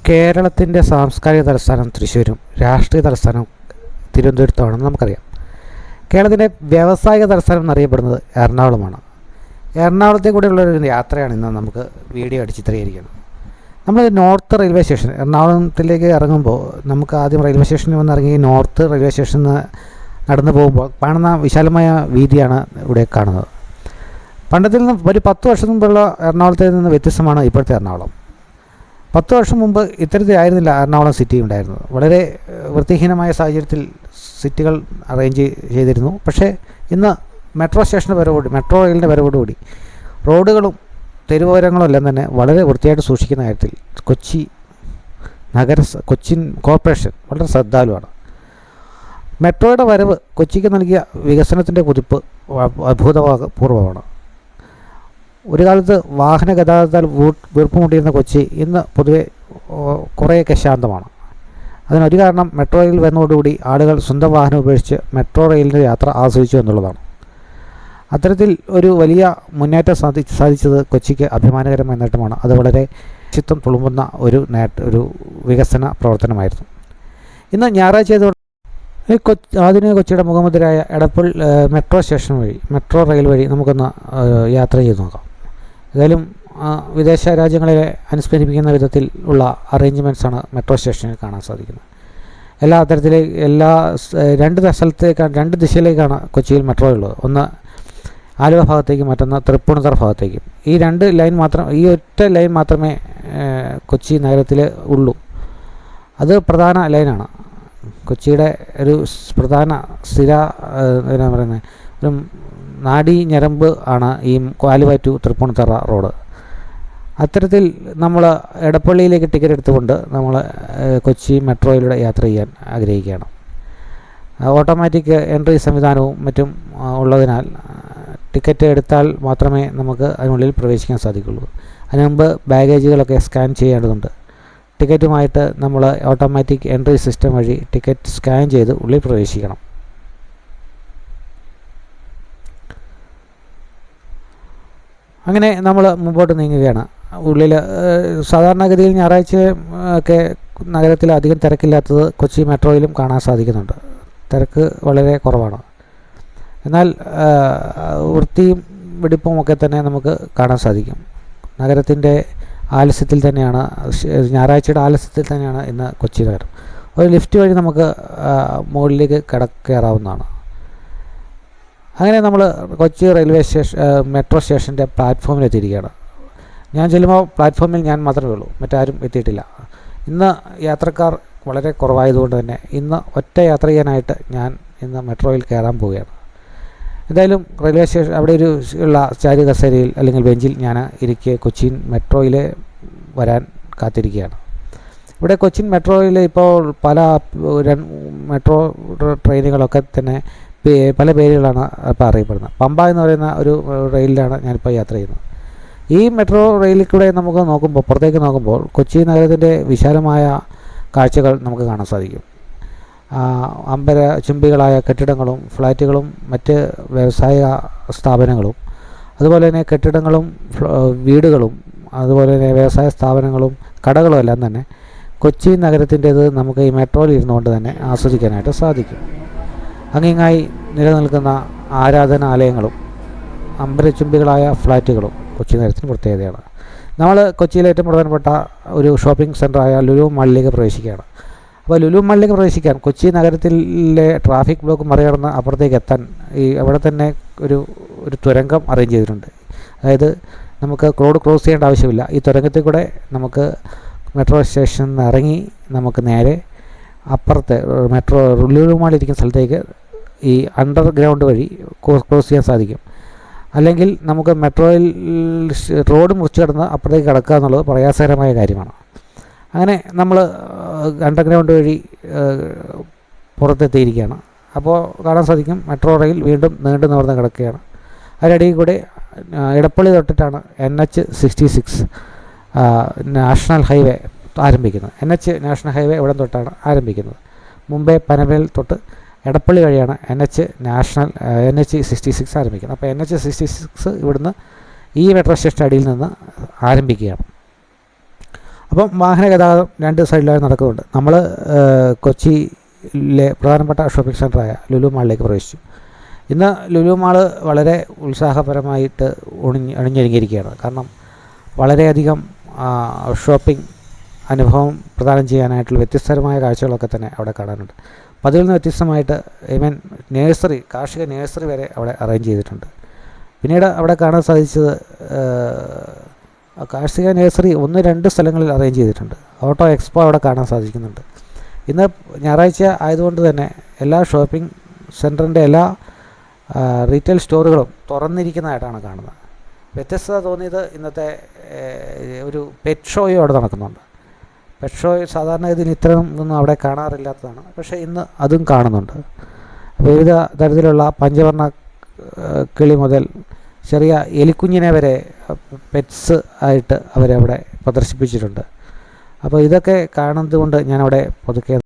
കേരളത്തിൻ്റെ സാംസ്കാരിക തലസ്ഥാനം തൃശ്ശൂരും രാഷ്ട്രീയ തലസ്ഥാനം തിരുവനന്തപുരത്തുമാണെന്ന് നമുക്കറിയാം. കേരളത്തിൻ്റെ വ്യാവസായിക തലസ്ഥാനം എന്നറിയപ്പെടുന്നത് എറണാകുളമാണ്. എറണാകുളത്തെ കൂടെയുള്ളൊരു യാത്രയാണ് ഇന്ന് നമുക്ക് വീഡിയോ അടിച്ച് ചിത്രീകരിക്കുന്നത്. നമ്മൾ നോർത്ത് റെയിൽവേ സ്റ്റേഷൻ എറണാകുളത്തിലേക്ക് ഇറങ്ങുമ്പോൾ നമുക്ക് ആദ്യം റെയിൽവേ സ്റ്റേഷനിൽ വന്ന് ഇറങ്ങി നോർത്ത് റെയിൽവേ സ്റ്റേഷനിൽ നിന്ന് നടന്നു പോകുമ്പോൾ കാണുന്ന വിശാലമായ വീതിയാണ് ഇവിടെ കാണുന്നത്. പണ്ടത്തിൽ നിന്ന് ഒരു 10 വർഷം മുമ്പുള്ള എറണാകുളത്തിൽ നിന്ന് വ്യത്യസ്തമാണ് ഇപ്പോഴത്തെ എറണാകുളം. 10 വർഷം മുമ്പ് ഇത്തരത്തിലായിരുന്നില്ല എറണാകുളം സിറ്റി ഉണ്ടായിരുന്നത്. വളരെ വൃത്തിഹീനമായ സാഹചര്യത്തിൽ സിറ്റികൾ അറേഞ്ച് ചെയ്തിരുന്നു. പക്ഷേ ഇന്ന് മെട്രോ സ്റ്റേഷൻ്റെ വരവോടി മെട്രോ റെയിലിൻ്റെ വരവോടുകൂടി റോഡുകളും തെരുവോരങ്ങളും എല്ലാം തന്നെ വളരെ വൃത്തിയായിട്ട് സൂക്ഷിക്കുന്ന കാര്യത്തിൽ കൊച്ചിൻ കോർപ്പറേഷൻ വളരെ ശ്രദ്ധാലുവാണ്. മെട്രോയുടെ വരവ് കൊച്ചിക്ക് നൽകിയ വികസനത്തിൻ്റെ കുതിപ്പ് അഭൂതപൂർവമാണ്. ഒരു കാലത്ത് വാഹന ഗതാഗതത്താൽ വീർപ്പുമുട്ടിയിരുന്ന കൊച്ചി ഇന്ന് പൊതുവെ കുറേയൊക്കെ ശാന്തമാണ്. അതിനൊരു കാരണം മെട്രോ റെയിൽ വന്നതോടുകൂടി ആളുകൾ സ്വന്തം വാഹനം ഉപേക്ഷിച്ച് മെട്രോ റെയിലിൻ്റെ യാത്ര ആസ്വദിച്ചു എന്നുള്ളതാണ്. അത്തരത്തിൽ ഒരു വലിയ മുന്നേറ്റം സാധിച്ചത് കൊച്ചിക്ക് അഭിമാനകരമായ നേട്ടമാണ്. അത് വളരെ ചിത്രം തുളുമ്പുന്ന ഒരു വികസന പ്രവർത്തനമായിരുന്നു. ഇന്ന് ഞായറാഴ്ച ആധുനിക കൊച്ചിയുടെ മുഖമുദ്രയായ എടപ്പൾ മെട്രോ സ്റ്റേഷൻ വഴി മെട്രോ റെയിൽ വഴി നമുക്കൊന്ന് യാത്ര ചെയ്ത് നോക്കാം. ഏതായാലും വിദേശ രാജ്യങ്ങളിലെ അനുസ്മരിപ്പിക്കുന്ന വിധത്തിൽ ഉള്ള അറേഞ്ച്മെൻറ്റ്സാണ് മെട്രോ സ്റ്റേഷനിൽ കാണാൻ സാധിക്കുന്നത്. രണ്ട് ദിശയിലേക്കാണ് കൊച്ചിയിൽ മെട്രോ ഉള്ളത്. ഒന്ന് ആലുവ ഭാഗത്തേക്കും മറ്റൊന്ന് തൃപ്പൂണിത്തുറ ഭാഗത്തേക്കും. ഈ ഒറ്റ ലൈൻ മാത്രമേ കൊച്ചി നഗരത്തിൽ ഉള്ളൂ. അത് പ്രധാന ലൈനാണ്. കൊച്ചിയുടെ ഒരു പ്രധാന എന്നാ പറയുന്നത് ഒരു നാഡീ ഞരമ്പ് ആണ് ഈ ആലുവ ടു തൃപ്പൂണിത്തുറ റോഡ്. അത്തരത്തിൽ നമ്മൾ എടപ്പള്ളിയിലേക്ക് ടിക്കറ്റ് എടുത്തുകൊണ്ട് നമ്മൾ കൊച്ചി മെട്രോയിലൂടെ യാത്ര ചെയ്യാൻ ആഗ്രഹിക്കുകയാണ്. ഓട്ടോമാറ്റിക് എൻട്രി സംവിധാനവും മറ്റും ഉള്ളതിനാൽ ടിക്കറ്റ് എടുത്താൽ മാത്രമേ നമുക്ക് അതിനുള്ളിൽ പ്രവേശിക്കാൻ സാധിക്കുള്ളൂ. അതിന് മുമ്പ് ബാഗേജുകളൊക്കെ സ്കാൻ ചെയ്യേണ്ടതുണ്ട്. ടിക്കറ്റുമായിട്ട് നമ്മൾ ഓട്ടോമാറ്റിക് എൻട്രി സിസ്റ്റം വഴി ടിക്കറ്റ് സ്കാൻ ചെയ്ത് ഉള്ളിൽ പ്രവേശിക്കണം. അങ്ങനെ നമ്മൾ മുമ്പോട്ട് നീങ്ങുകയാണ്. ഉള്ളിൽ സാധാരണഗതിയിൽ ഞായറാഴ്ച ഒക്കെ നഗരത്തിൽ അധികം തിരക്കില്ലാത്തത് കൊച്ചി മെട്രോയിലും കാണാൻ സാധിക്കുന്നുണ്ട്. തിരക്ക് വളരെ കുറവാണ്. എന്നാൽ വൃത്തിയും വെടിപ്പും ഒക്കെ തന്നെ നമുക്ക് കാണാൻ സാധിക്കും. നഗരത്തിൻ്റെ ആലസ്യത്തിൽ തന്നെയാണ്, ഞായറാഴ്ചയുടെ ആലസ്യത്തിൽ തന്നെയാണ് ഇന്ന് കൊച്ചി നഗരം. ഒരു ലിഫ്റ്റ് വഴി നമുക്ക് മുകളിലേക്ക് കയറാവുന്നതാണ്. അങ്ങനെ നമ്മൾ കൊച്ചി മെട്രോ സ്റ്റേഷൻ്റെ പ്ലാറ്റ്ഫോമിലെത്തിയിരിക്കുകയാണ്. ഞാൻ ചെല്ലുമ്പോൾ പ്ലാറ്റ്ഫോമിൽ ഞാൻ മാത്രമേ ഉള്ളൂ, മറ്റാരും എത്തിയിട്ടില്ല. ഇന്ന് യാത്രക്കാർ വളരെ കുറവായതുകൊണ്ട് തന്നെ ഇന്ന് ഒറ്റ യാത്ര ചെയ്യാനായിട്ട് ഞാൻ ഇന്ന് മെട്രോയിൽ കയറാൻ പോവുകയാണ്. എന്തായാലും റെയിൽവേ സ്റ്റേഷൻ അവിടെ ഉള്ള ചാരി കസേരയിൽ അല്ലെങ്കിൽ ബെഞ്ചിൽ ഞാൻ ഇരിക്കെ കൊച്ചിൻ മെട്രോയിൽ വരാൻ കാത്തിരിക്കുകയാണ്. ഇവിടെ കൊച്ചിൻ മെട്രോയിൽ ഇപ്പോൾ പല മെട്രോ ട്രെയിനുകളൊക്കെ തന്നെ പല പേരുകളാണ് ഇപ്പോൾ അറിയപ്പെടുന്നത്. പമ്പ എന്ന് പറയുന്ന ഒരു റെയിലിലാണ് ഞാനിപ്പോൾ യാത്ര ചെയ്യുന്നത്. ഈ മെട്രോ റെയിലിൽ കൂടെ നമുക്ക് പുറത്തേക്ക് നോക്കുമ്പോൾ കൊച്ചി നഗരത്തിൻ്റെ വിശാലമായ കാഴ്ചകൾ നമുക്ക് കാണാൻ സാധിക്കും. ചുംബികളായ കെട്ടിടങ്ങളും ഫ്ലാറ്റുകളും മറ്റ് വ്യവസായ സ്ഥാപനങ്ങളും അതുപോലെ തന്നെ കെട്ടിടങ്ങളും വീടുകളും അതുപോലെ തന്നെ വ്യവസായ സ്ഥാപനങ്ങളും കടകളും എല്ലാം തന്നെ കൊച്ചി നഗരത്തിൻ്റേത് നമുക്ക് ഈ മെട്രോയിൽ ഇരുന്നുകൊണ്ട് തന്നെ ആസ്വദിക്കാനായിട്ട് സാധിക്കും. അങ്ങിങ്ങായി നിലനിൽക്കുന്ന ആരാധനാലയങ്ങളും അമ്പലച്ചുംബികളായ ഫ്ലാറ്റുകളും കൊച്ചി നഗരത്തിന് പ്രത്യേകതയാണ്. നമ്മൾ കൊച്ചിയിലെ ഏറ്റവും പ്രധാനപ്പെട്ട ഒരു ഷോപ്പിംഗ് സെൻ്ററായ ലുലു മാളിലേക്ക് പ്രവേശിക്കുകയാണ്. അപ്പോൾ ലുലു മാളിലേക്ക് പ്രവേശിക്കാൻ കൊച്ചി നഗരത്തിലെ ട്രാഫിക് ബ്ലോക്ക് മറികടന്ന് അപ്പുറത്തേക്ക് എത്താൻ അവിടെ തന്നെ ഒരു തുരങ്കം അറേഞ്ച് ചെയ്തിട്ടുണ്ട്. അതായത് നമുക്ക് റോഡ് ക്രോസ് ചെയ്യേണ്ട ആവശ്യമില്ല. ഈ തുരങ്കത്തിൽ കൂടെ നമുക്ക് മെട്രോ സ്റ്റേഷനിൽ നിന്ന് ഇറങ്ങി നമുക്ക് നേരെ അപ്പുറത്തെ മെട്രോ ലുലു മാൾ ഇരിക്കുന്ന സ്ഥലത്തേക്ക് ഈ അണ്ടർഗ്രൗണ്ട് വഴി ക്രോസ് ചെയ്യാൻ സാധിക്കും. അല്ലെങ്കിൽ നമുക്ക് മെട്രോയിൽ റോഡ് മുറിച്ച് കടന്ന് അപ്പുറത്തേക്ക് കടക്കുക എന്നുള്ളത് പ്രയാസകരമായ കാര്യമാണ്. അങ്ങനെ നമ്മൾ അണ്ടർഗ്രൗണ്ട് വഴി പുറത്തെത്തിയിരിക്കുകയാണ്. അപ്പോൾ കാണാൻ സാധിക്കും മെട്രോ റെയിൽ വീണ്ടും നീണ്ടു നിവർന്ന് കിടക്കുകയാണ്. അതിനിടയിൽ കൂടെ എടപ്പള്ളി തൊട്ടിട്ടാണ് NH-66 നാഷണൽ ഹൈവേ ആരംഭിക്കുന്നത്. നാഷണൽ ഹൈവേ ഇവിടെ തൊട്ടാണ് ആരംഭിക്കുന്നത്. മുംബൈ പനവേൽ തൊട്ട് എടപ്പള്ളി വഴിയാണ് NH-66 ആരംഭിക്കുന്നത്. അപ്പോൾ NH-66 ഇവിടുന്ന് ഈ മെട്രോ സ്റ്റേഷൻ്റെ അടിയിൽ നിന്ന് ആരംഭിക്കുകയാണ്. അപ്പം വാഹന ഗതാഗതം രണ്ട് സൈഡിലായി നടക്കുന്നുണ്ട്. നമ്മൾ കൊച്ചിയിലെ പ്രധാനപ്പെട്ട ഷോപ്പിംഗ് സെൻ്ററായ ലുലു മാളിലേക്ക് പ്രവേശിച്ചു. ഇന്ന് ലുലു മാള് വളരെ ഉത്സാഹപരമായിട്ട് അണിഞ്ഞൊരുങ്ങിയിരിക്കുകയാണ്. കാരണം വളരെയധികം ഷോപ്പിംഗ് അനുഭവം പ്രദാനം ചെയ്യാനായിട്ടുള്ള വ്യത്യസ്തരമായ കാഴ്ചകളൊക്കെ തന്നെ അവിടെ കാണാനുണ്ട്. പതിവിൽ നിന്ന് വ്യത്യസ്തമായിട്ട് ഈവൻ നേഴ്സറി, കാർഷിക നേഴ്സറി വരെ അവിടെ അറേഞ്ച് ചെയ്തിട്ടുണ്ട്. പിന്നീട് അവിടെ കാണാൻ സാധിച്ചത് കാർഷിക നേഴ്സറി 1-2 സ്ഥലങ്ങളിൽ അറേഞ്ച് ചെയ്തിട്ടുണ്ട്. ഓട്ടോ എക്സ്പോ അവിടെ കാണാൻ സാധിക്കുന്നുണ്ട്. ഇന്ന് ഞായറാഴ്ച ആയതുകൊണ്ട് തന്നെ എല്ലാ ഷോപ്പിംഗ് സെൻറ്ററിൻ്റെ എല്ലാ റീറ്റെയിൽ സ്റ്റോറുകളും തുറന്നിരിക്കുന്നതായിട്ടാണ് കാണുന്നത്. വ്യത്യസ്തത തോന്നിയത് ഇന്നത്തെ ഒരു പെറ്റ് ഷോയും അവിടെ നടക്കുന്നുണ്ട്. പെറ്റ് ഷോ സാധാരണഗതിയിൽ ഇത്തരം ഒന്നും അവിടെ കാണാറില്ലാത്തതാണ്. പക്ഷേ ഇന്ന് അതും കാണുന്നുണ്ട്. വിവിധ തരത്തിലുള്ള പഞ്ചവർണ്ണ കിളി മുതൽ ചെറിയ എലിക്കുഞ്ഞിനെ വരെ പെറ്റ്സ് ആയിട്ട് അവരവിടെ പ്രദർശിപ്പിച്ചിട്ടുണ്ട്. അപ്പോൾ ഇതൊക്കെ കാണുന്നത് കൊണ്ട് ഞാനവിടെ പതുക്കെ